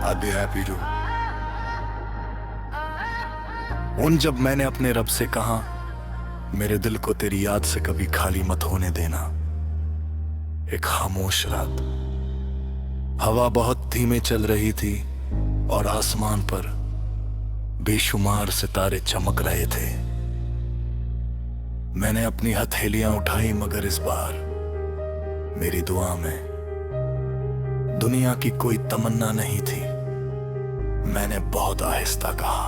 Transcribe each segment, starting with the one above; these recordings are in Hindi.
I'd be happy to. उन जब मैंने अपने रब से कहा, मेरे दिल को तेरी याद से कभी खाली मत होने देना। एक खामोश रात, हवा बहुत धीमे चल रही थी और आसमान पर बेशुमार सितारे चमक रहे थे। मैंने अपनी हथेलियां उठाई, मगर इस बार मेरी दुआ में दुनिया की कोई तमन्ना नहीं थी। मैंने बहुत आहिस्ता कहा,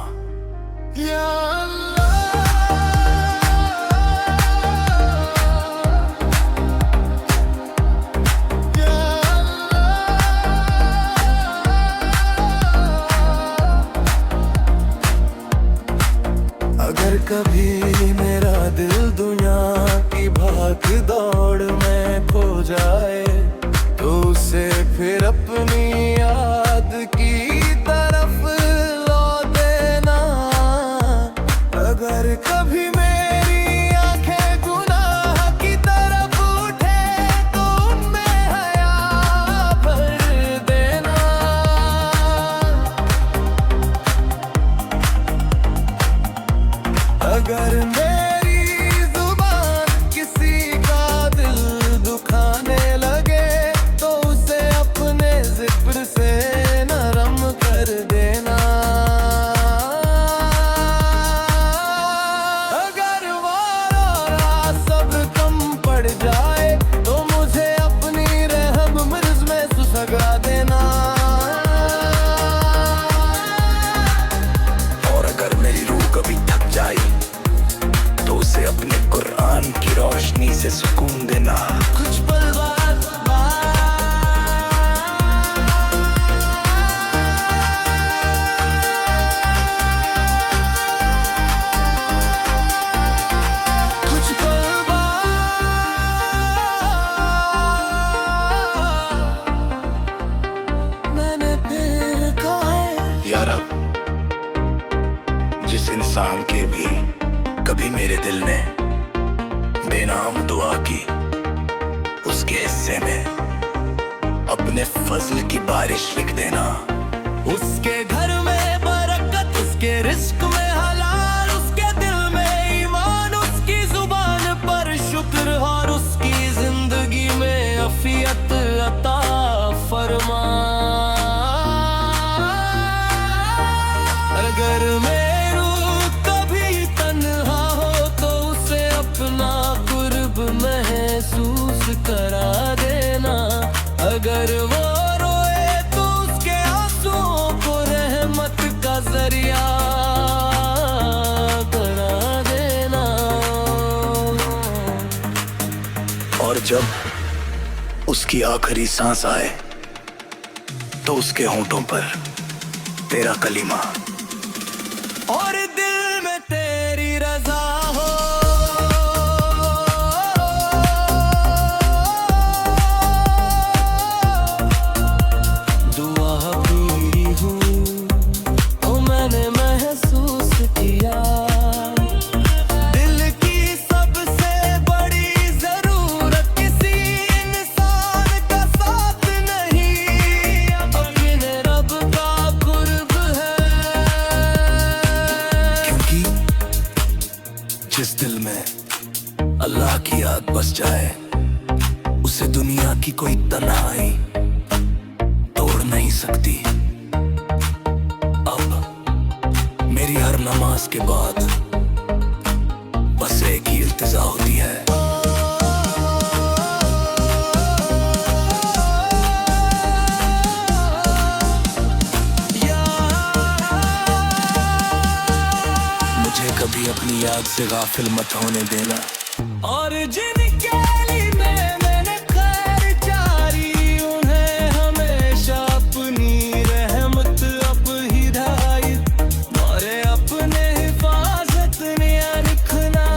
या अल्लाह। अगर कभी मेरा दिल दुनिया की भाग दौड़ में खो जाए, तो उसे फिर अपनी याद की तरफ लौट देना। अगर कभी मेरी आंखें गुनाह की तरफ उठे, तो उनमें हया भर देना। अगर मेरी जुबान किसी का दिल दुखाने लगे, तो उसे अपने जिक्र से नरम कर देना। अगर वारा सब कम पड़ जाए, तो मुझे अपनी रहम मर्ज में सुसगा देना। और अगर मेरी रूह कभी थक जाए, तो उसे अपने कुरान की रोशनी से सुकून देना। कुछ पल बाद कुछ पल बाद मैंने फिर कहा, या रब, जिस इंसान के भी कभी मेरे दिल ने बेनाम दुआ की, उसके हिस्से में अपने फजल की बारिश लिख देना। उसके घर में बरकत, उसके रिस्क में हलाल, उसके दिल में ईमान, उसकी जुबान पर शुक्र और उसकी जिंदगी में अफियत अता फरमा। अगर मेरू कभी तन्हा हो, तो उसे अपना कुर्ब महसूस करा देना। अगर वो रोए, तो उसके आंसुओं को रहमत का जरिया करा देना। और जब उसकी आखिरी सांस आए, तो उसके होंठों पर तेरा कलीमा और दिल में तेरी रजा हो। दुआ पी हूँ तो मैंने महसूस किया, दिल की सबसे बड़ी जरूरत किसी इंसान का साथ नहीं, अपने रब का कुर्ब है। क्योंकि जिस दिल में अल्लाह की याद बस जाए, उसे दुनिया की कोई तन्हाई तोड़ नहीं सकती। अब मेरी हर नमाज के बाद बस एक ही इल्तिजा होती है, मुझे कभी अपनी याद से गाफिल मत होने देना। और जिनके लिए मैंने खैर जारी, उन्हें हमेशा अपनी रहमत अब हिदायत और अपने हिफाजत में रखना।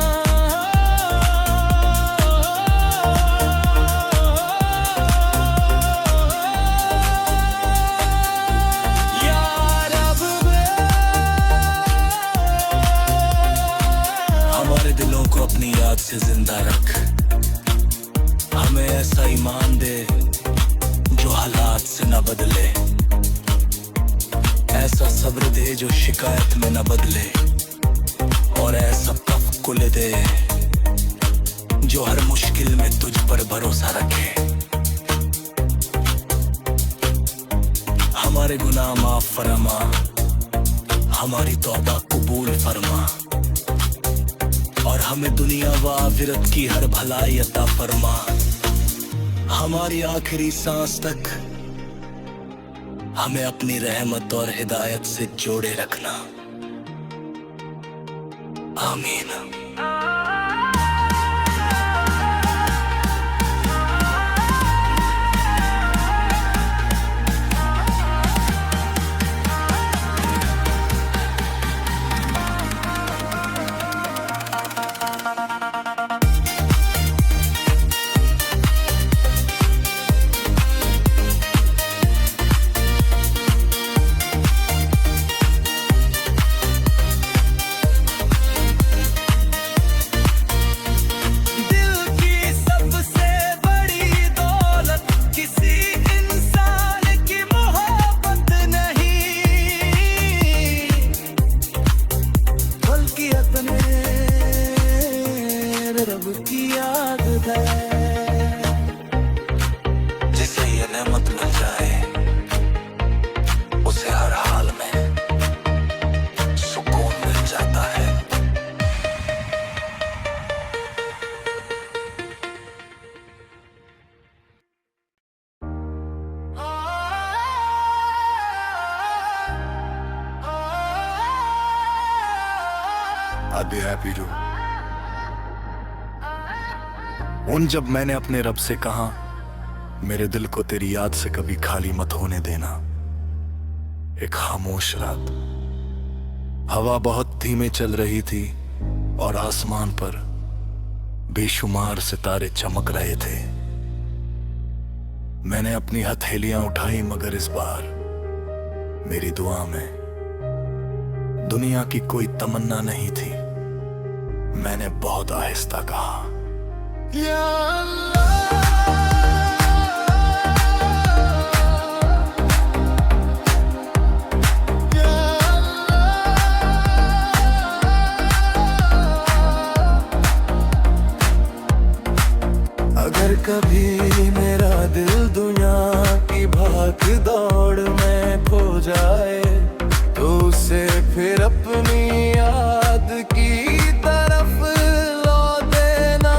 या रब, हमारे दिलों को अपनी याद से जिंदा रख। हमें ऐसा ईमान दे जो हालात से न बदले, ऐसा सब्र दे जो शिकायत में न बदले, और ऐसा तवक्कुल दे जो हर मुश्किल में तुझ पर भरोसा रखे। हमारे गुनाह माफ फरमा, हमारी तौबा कबूल फरमा, और हमें दुनिया व आखिरत की हर भलाई अता फरमा। हमारी आखिरी सांस तक हमें अपनी रहमत और हिदायत से जोड़े रखना। आमीन। रब की याद है जिसे ये नेमत मिल जाए, उसे हर हाल में सुकून मिल जाता है। I'd be happy to। उन जब मैंने अपने रब से कहा, मेरे दिल को तेरी याद से कभी खाली मत होने देना। एक खामोश रात, हवा बहुत धीमे चल रही थी और आसमान पर बेशुमार सितारे चमक रहे थे। मैंने अपनी हथेलियां उठाई, मगर इस बार मेरी दुआ में दुनिया की कोई तमन्ना नहीं थी। मैंने बहुत आहिस्ता कहा, या अल्लाह। अगर कभी मेरा दिल दुनिया की भाग दौड़ में खो जाए, तो उसे फिर अपनी याद की तरफ लौट देना।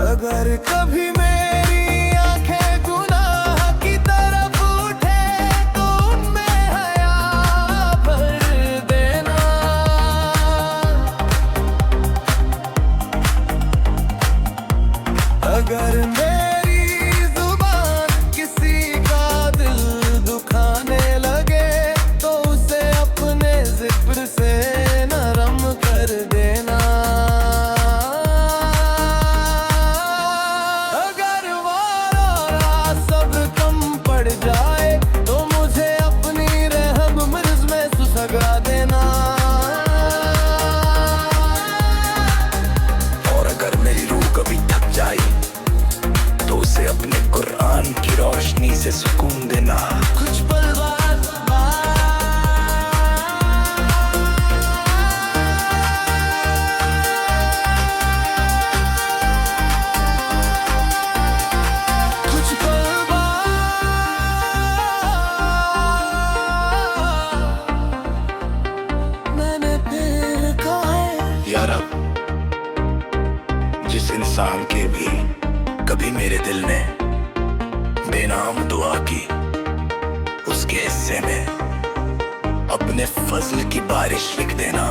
अगर कभी मेरी आंखें गुनाह की तरफ उठे, तो उनमें हया भर देना। अगर मेरी जुबान किसी का दिल दुखाने लगे, तो उसे अपने जिक्र से नरम कर देना। अगर वारा सब्र कम पड़ जाए, तो मुझे अपनी रहम मर्ज में सुसगा देना। और अगर मेरी रूह कभी थक जाए, तो उसे अपने कुरान की रोशनी से सुकून देना। कुछ पल बाद मैंने फिर कहा, या रब, जिस इंसान के भी कभी मेरे दिल ने बेनाम दुआ की, उसके हिस्से में अपने फजल की बारिश लिख देना।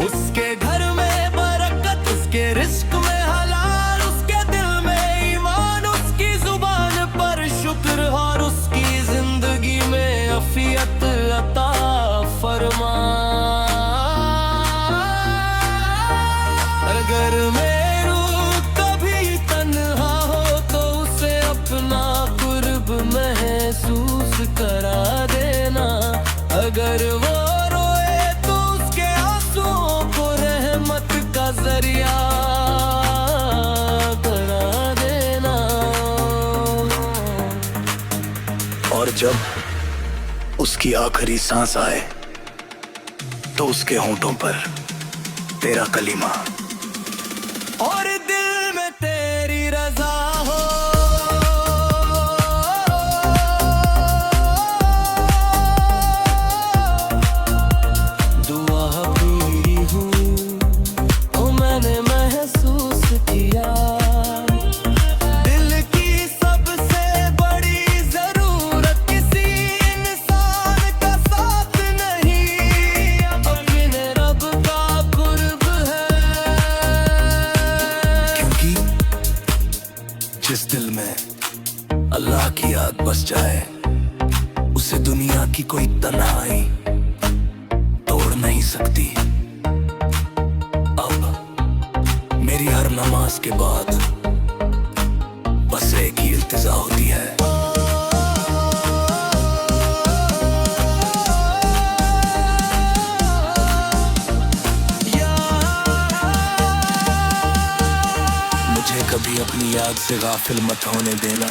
उसके घर में बरकत, उसके रिस्क में हलाल, उसके दिल में ईमान, उसकी जुबान पर शुक्र, और उसकी जिंदगी में अफियत अता फरमा। अगर मेरू कभी तन्हा हो, तो उसे अपना कुर्ब महसूस करा देना। अगर वो रोए, तो उसके आंसुओं को रहमत का जरिया करा देना। और जब उसकी आखिरी सांस आए तो उसके होंठों पर तेरा कलीमा और दिल में तेरी रजा हो। दुआ भी हूँ ओ मैंने महसूस किया दिल की सबसे बड़ी जरूरत किसी इंसान का साथ नहीं, अपने रब का कुर्ब है। क्योंकि जिस दिल में अल्लाह की याद बस जाए उसे दुनिया की कोई तन्हाई तोड़ नहीं सकती। अब मेरी हर नमाज के बाद बस एक ही इल्तिजा होती है, मुझे कभी अपनी याद से गाफिल मत होने देना।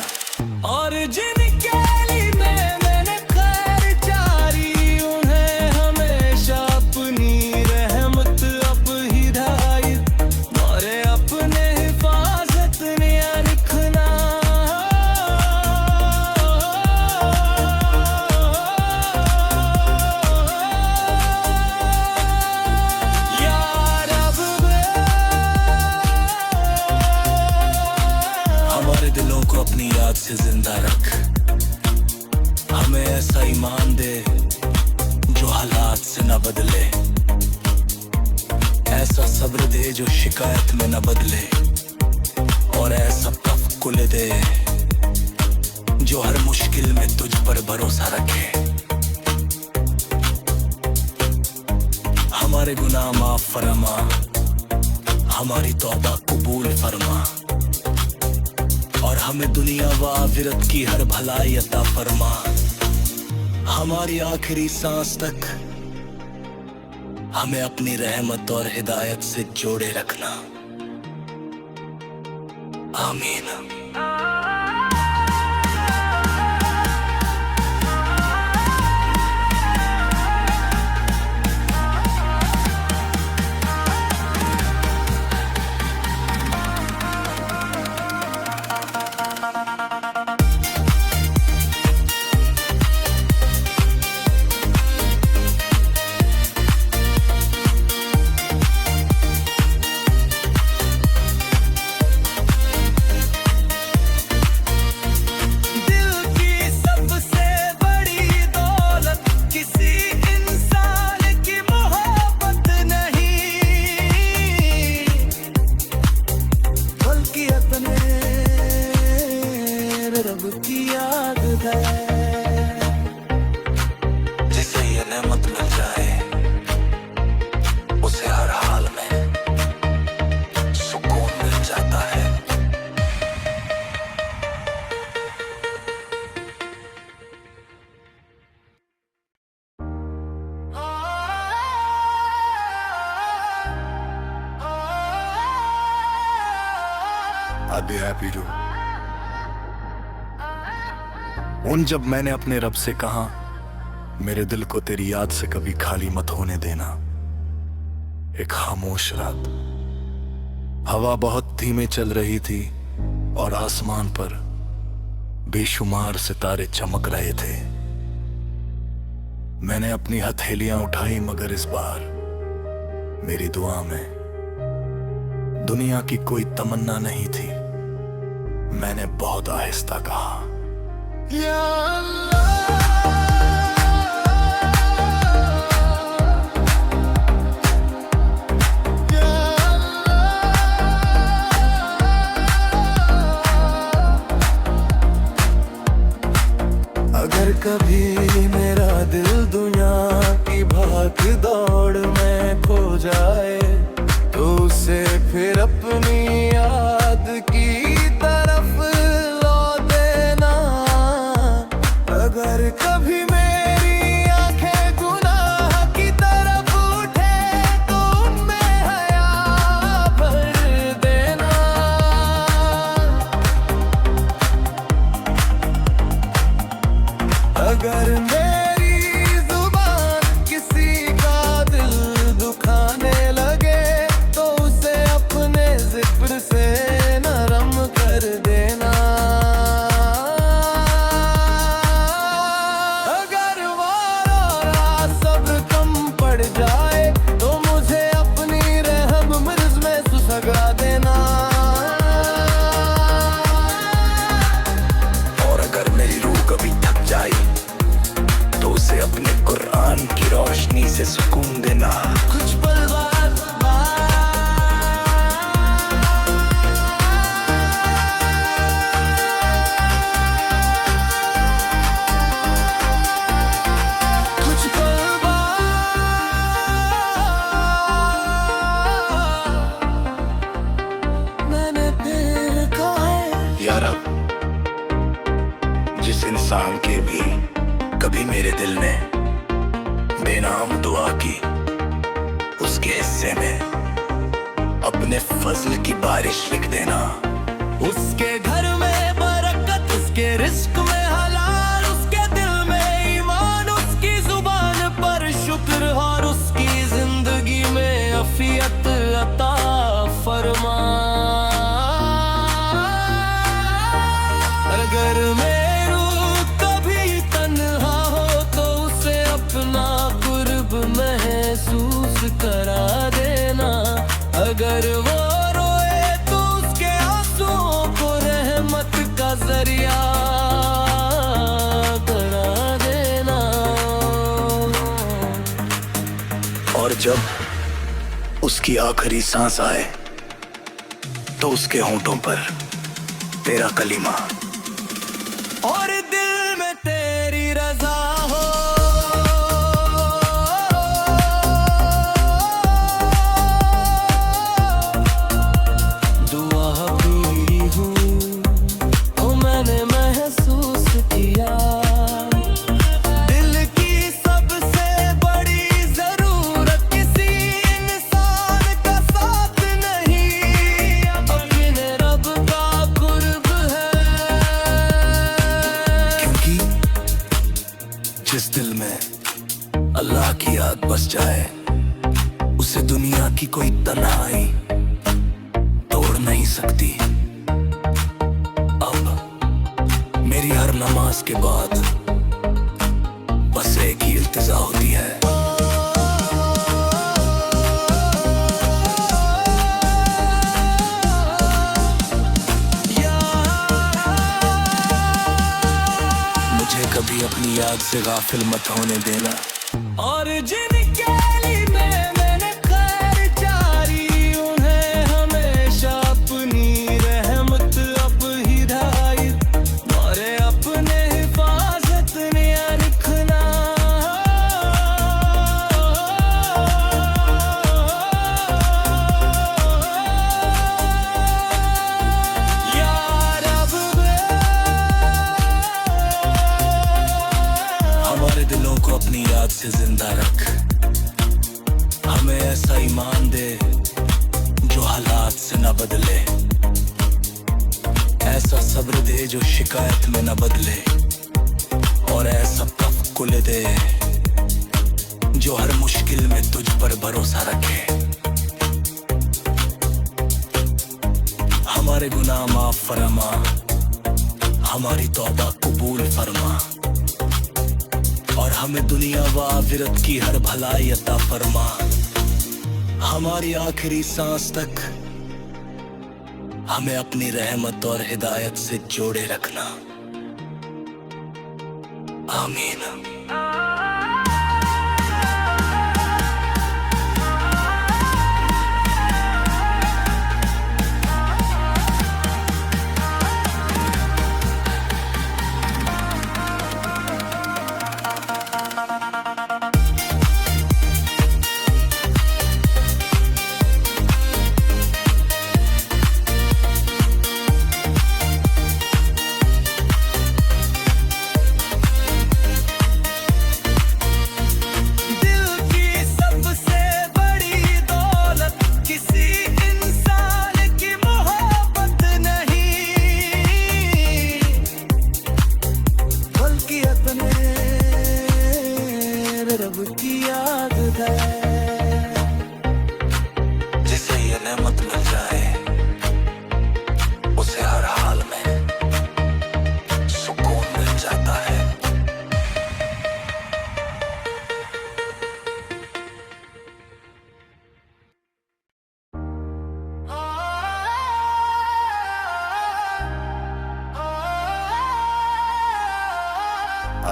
और जिनके लिए मैंने खैर चारी उन्हें हमेशा अपनी रहमत अब हिदायत और अपने हिफाजत ने रखना। या रब हमारे दिलों को अपनी याद से जिंदा रख, हमें ऐसा ईमान दे जो हालात से न बदले, ऐसा सब्र दे जो शिकायत में न बदले, और ऐसा तवक्कुल दे जो हर मुश्किल में तुझ पर भरोसा रखे। हमारे गुनाह माफ फरमा, हमारी तौबा कबूल फरमा, और हमें दुनिया व आखिरत की हर भलाई अता फरमा। हमारी आखिरी सांस तक हमें अपनी रहमत और हिदायत से जोड़े रखना। आमीन। रब की याद है जिसे ये नेमत मिल जाए उसे हर हाल में सुकून मिल जाता है। I'd be happy to। उन जब मैंने अपने रब से कहा मेरे दिल को तेरी याद से कभी खाली मत होने देना। एक खामोश रात, हवा बहुत धीमे चल रही थी और आसमान पर बेशुमार सितारे चमक रहे थे। मैंने अपनी हथेलियां उठाई मगर इस बार मेरी दुआ में दुनिया की कोई तमन्ना नहीं थी। मैंने बहुत आहिस्ता कहा, या अगर कभी मेरा दिल दुनिया की भाग दौड़ में खो जाए तो उसे फिर अपनी याद की तरफ लौट देना। अगर कभी मेरी आंखें गुनाह की तरफ उठे तो उनमें हया भर देना। अगर मेरी लगा देना। और अगर मेरी रूह कभी थक जाए तो उसे अपने कुरान की रोशनी से सुकून देना। कुछ पल बाद कुछ पल बाद मैंने फिर कहा या रब, जिस इंसान के भी कभी मेरे दिल ने बेनाम दुआ की, उसके हिस्से में अपने फजल की बारिश लिख देना। उसके घर में बरकत, उसके रिस्क में हलाल, उसके दिल में ईमान, उसकी जुबान पर शुक्र और उसकी जिंदगी में अफियत अता फरमा। अगर मेरू कभी तन्हा हो तो उसे अपना कुर्ब महसूस करा देना। अगर वो रोए तो उसके आंसुओं को रहमत का जरिया करा देना। और जब उसकी आखिरी सांस आए तो उसके होंठों पर तेरा कलीमा और दिल में तेरी रजा हो। दुआ भी हूँ तो मैंने महसूस किया, दिल की सबसे बड़ी जरूरत किसी इंसान का साथ नहीं, अपने रब का कुर्ब है। क्योंकि जिस दिल में अल्लाह की याद बस जाए उसे दुनिया की कोई तन्हाई तोड़ नहीं सकती। अब मेरी हर नमाज के बाद बस एक ही इल्तिजा होती है, मुझे कभी अपनी याद से गाफिल मत होने देना। और जिनके लिए मैंने खैर चारी, उन्हें हमेशा अपनी रहमत अब हिदायत और अपने हिफाजत में रखना। या रब, हमारे दिलों को अपनी याद से जिंदा रख, हमें ऐसा ईमान दे जो हालात से न बदले, ऐसा सब्र दे जो शिकायत में न बदले, और ऐसा तवक्कुल दे जो हर मुश्किल में तुझ पर भरोसा रखे। हमारे गुनाह माफ फरमा, हमारी तौबा कबूल फरमा, और हमें दुनिया व आखिरत की हर भलाई अता फरमा। हमारी आखिरी सांस तक हमें अपनी रहमत और हिदायत से जोड़े रखना। आमीन।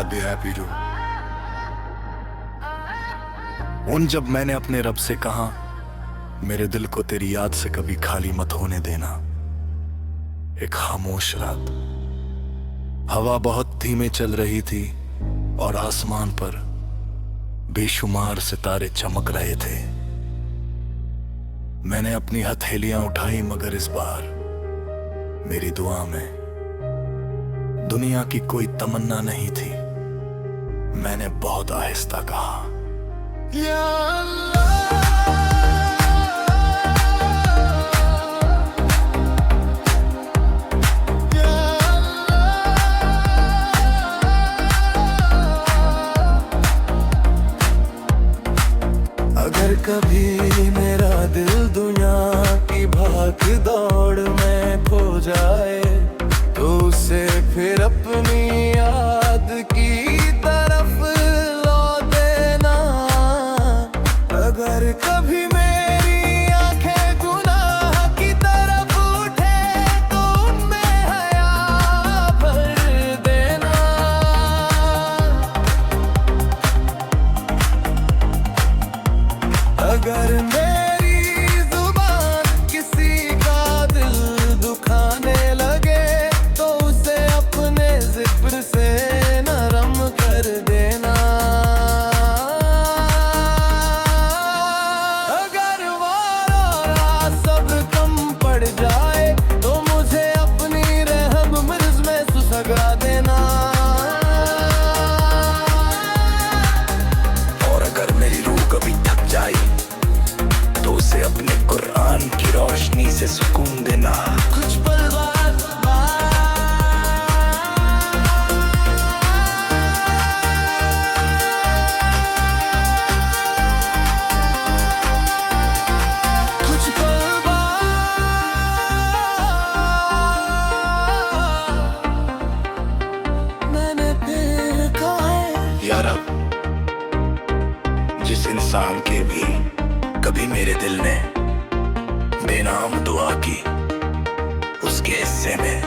I'll be happy to. उन जब मैंने अपने रब से कहा, मेरे दिल को तेरी याद से कभी खाली मत होने देना। एक खामोश रात, हवा बहुत धीमे चल रही थी और आसमान पर बेशुमार सितारे चमक रहे थे। मैंने अपनी हथेलियां उठाई, मगर इस बार मेरी दुआ में दुनिया की कोई तमन्ना नहीं थी। मैंने बहुत आहिस्ता कहा, या अल्लाह। अगर कभी मेरा दिल दुनिया की भाग दौड़ में खो जाए, तो उसे फिर अपनी याद की तरफ लौट देना। अगर कभी मेरी आंखें गुनाह की तरफ उठे, तो उनमें हया भर देना। अगर मेरी जुबान किसी का दिल दुखाने लगे, तो उसे अपने जिक्र से नरम कर देना। अगर वार और सब कम पड़ जाए, तो मुझे अपनी रहम मिर्ज में सुसगा देना। और अगर मेरी रूह कभी थक जाए, तो उसे अपने कुरान की रोशनी से सुकून देना। कुछ पल बाद कुछ पल बाद मैंने फिर कहा, या रब, जिस इंसान के भी कभी मेरे दिल ने बेनाम दुआ की, उसके हिस्से में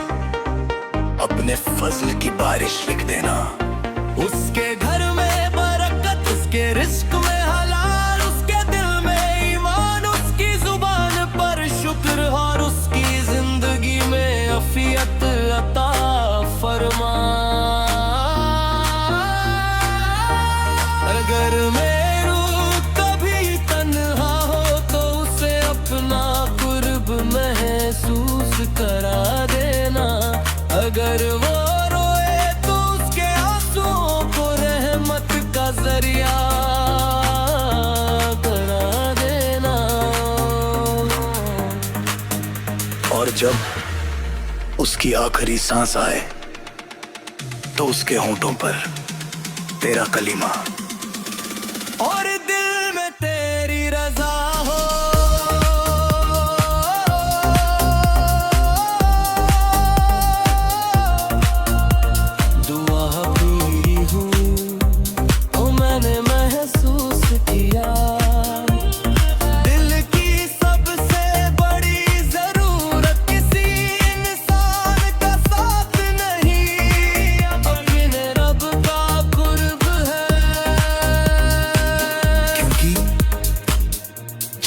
अपने फजल की बारिश लिख देना। उसके घर में बरकत, उसके रिस्क में हलाल, उसके दिल में ईमान, उसकी जुबान पर शुक्र, और उसकी जिंदगी में अफियत अता फरमा। अगर मैं महसूस करा देना। अगर वो रोए, तो उसके आंसुओं को रहमत का जरिया करा देना। और जब उसकी आखिरी सांस आए, तो उसके होंठों पर तेरा कलीमा और दिल में तेरी रजा हो।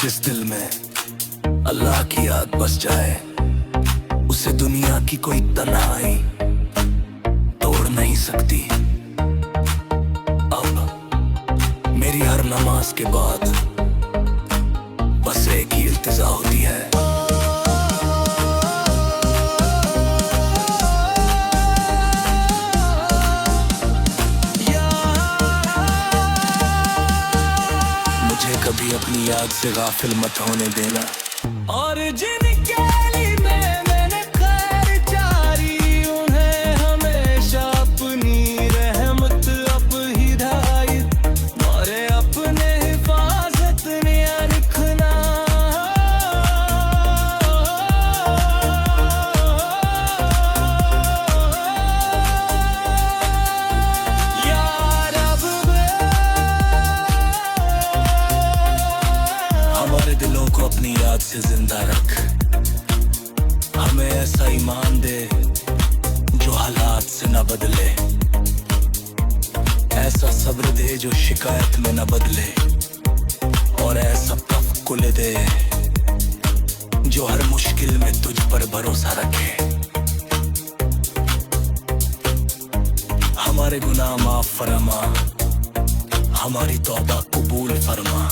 जिस दिल में अल्लाह की याद बस जाए, उसे दुनिया की कोई तन्हाई तोड़ नहीं सकती। अब मेरी हर नमाज के बाद बस एक ही इल्तिजा होती है, कभी अपनी याद से गाफिल मत होने देना। और जिनके लिए मैंने खैर जारी, उन्हें हमेशा अपनी रहमत अब हिदायत और अपने हिफाजत ने लिखना। दिलों को अपनी याद से जिंदा रख। दे जो शिकायत में न बदले, और ऐसा तवक्कुल दे जो हर मुश्किल में तुझ पर भरोसा रखे। हमारे गुनाह माफ फरमा, हमारी तौबा कबूल फरमा,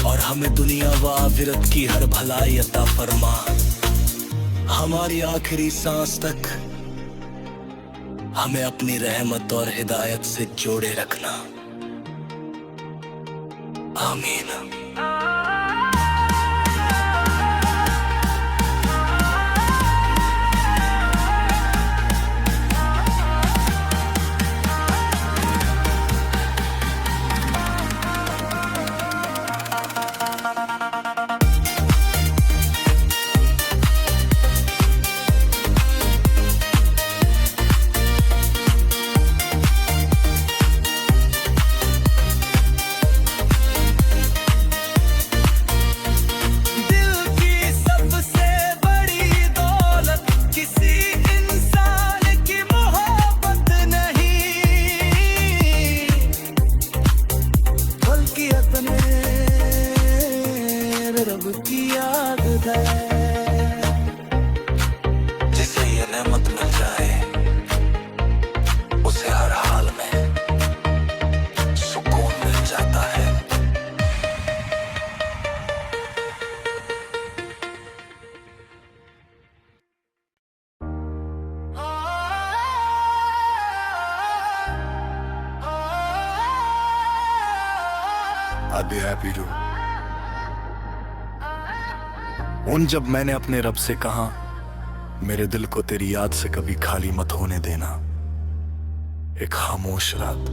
और हमें दुनिया व आखिरत की हर भलाई अता फरमा। हमारी आखिरी सांस तक हमें अपनी रहमत और हिदायत से जोड़े रखना। आमीन। रब की याद है, जिसे ये नेमत मिल जाए उसे हर हाल में सुकून मिल जाता है। I'd be happy to। उन जब मैंने अपने रब से कहा, मेरे दिल को तेरी याद से कभी खाली मत होने देना। एक खामोश रात,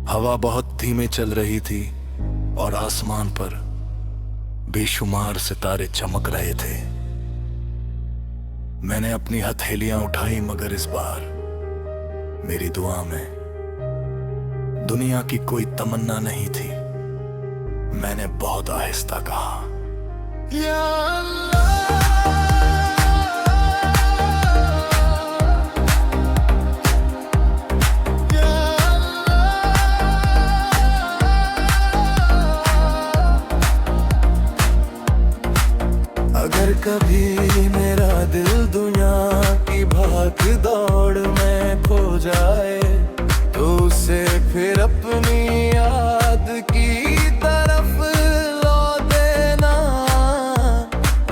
हवा बहुत धीमे चल रही थी और आसमान पर बेशुमार सितारे चमक रहे थे। मैंने अपनी हथेलियां उठाई, मगर इस बार मेरी दुआ में दुनिया की कोई तमन्ना नहीं थी। मैंने बहुत आहिस्ता कहा, या अल्लाह, या अल्लाह। अगर कभी मेरा दिल दुनिया की भाग दौड़ में खो जाए, तो उसे फिर अपनी याद की तरफ लौट देना।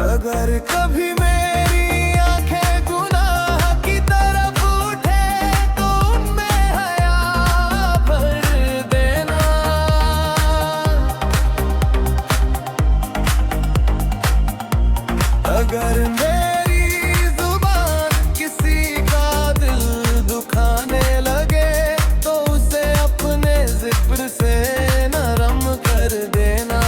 अगर कभी मेरी आंखें गुनाह की तरफ उठे, तो उनमें हया भर देना। अगर मेरी जुबान किसी का दिल दुखाने लगे, तो उसे अपने जिक्र से नरम कर देना।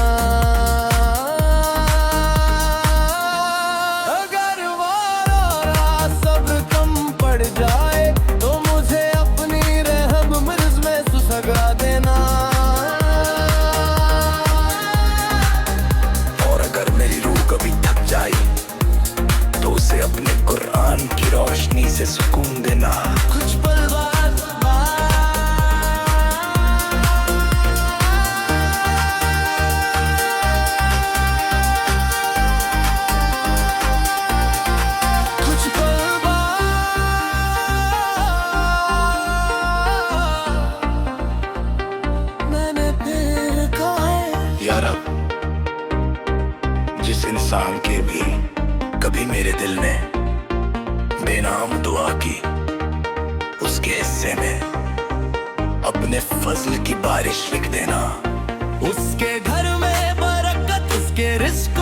अगर वारा सब कम पड़ जाए, तो मुझे अपनी रहम मिर्ज में सुसगा देना। और अगर मेरी रूह कभी थक जाए, तो उसे अपने कुरान की रोशनी से सुकून देना। कुछ पल बाद मैंने फिर कहा, या रब, जिस इंसान के भी कभी मेरे दिल ने बेनाम दुआ की, उसके हिस्से में अपने फजल की बारिश लिख देना। उसके घर में बरकत, उसके रिस्क